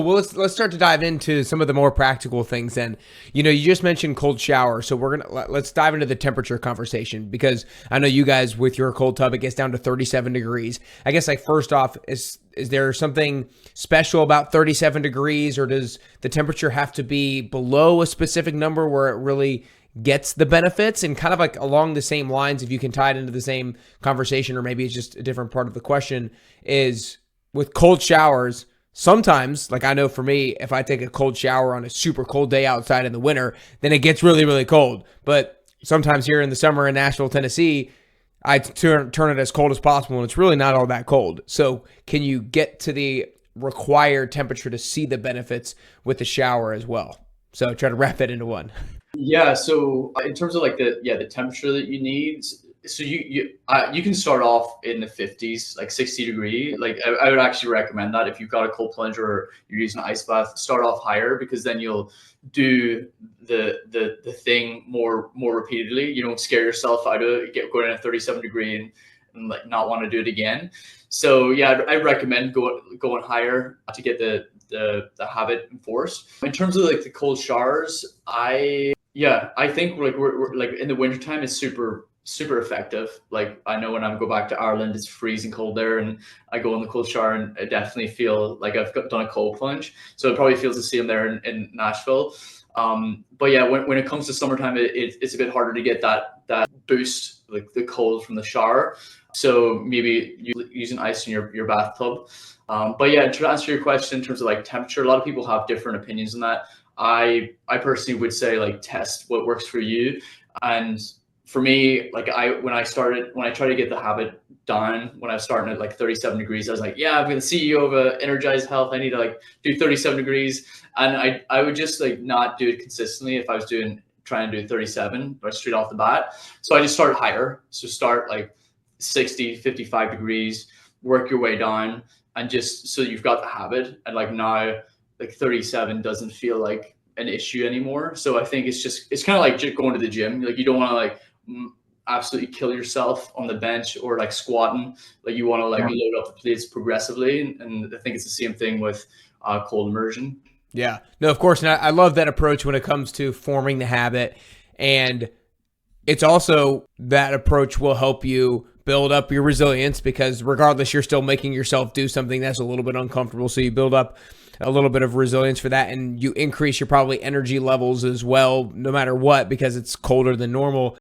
Well, let's start to dive into some of the more practical things then. You just mentioned cold shower, so let's dive into the temperature conversation, because I know you guys with your cold tub, it gets down to 37 degrees. I guess, like, first off, is there something special about 37 degrees, or does the temperature have to be below a specific number where it really gets the benefits? And kind of like along the same lines, if you can tie it into the same conversation, or maybe it's just a different part of the question, is with cold showers. Sometimes, like, I know for me, if I take a cold shower on a super cold day outside in the winter, then it gets really, really cold. But sometimes here in the summer in Nashville, Tennessee, I turn it as cold as possible, and it's really not all that cold. So can you get to the required temperature to see the benefits with the shower as well? So try to wrap that into one. Yeah, so in terms of like the temperature that you need, so you can start off in the 50s, like 60 degree. Like I would actually recommend that if you've got a cold plunge or you're using an ice bath, start off higher, because then you'll do the thing more repeatedly. You don't scare yourself out of going in a 37 degree and like not want to do it again. So yeah, I recommend going higher to get the habit enforced. In terms of like the cold showers, I think we're like in the wintertime, it's super effective. Like I know when I go back to Ireland, it's freezing cold there, and I go in the cold shower and I definitely feel like I've done a cold plunge. So it probably feels the same there in Nashville. But yeah, when it comes to summertime, it's a bit harder to get that boost, like the cold from the shower. So maybe using ice in your bathtub. But yeah, to answer your question in terms of like temperature, a lot of people have different opinions on that. I personally would say, like, test what works for you. And for me, like when I tried to get the habit down, when I was starting at like 37 degrees, I was like, yeah, I'm the CEO of Inergize Health. I need to like do 37 degrees. And I would just like not do it consistently if I was trying to do 37 but straight off the bat. So I just started higher. So start like 60, 55 degrees, work your way down, and just so you've got the habit. And like now, like 37 doesn't feel like an issue anymore. So I think it's kind of like just going to the gym. Like you don't want to like absolutely kill yourself on the bench or like squatting. Like you want to like load up the plates progressively. And I think it's the same thing with cold immersion. Yeah, no, of course. And I love that approach when it comes to forming the habit. And it's also that approach will help you build up your resilience, because regardless, you're still making yourself do something that's a little bit uncomfortable. So you build up a little bit of resilience for that, and you increase your probably energy levels as well, no matter what, because it's colder than normal.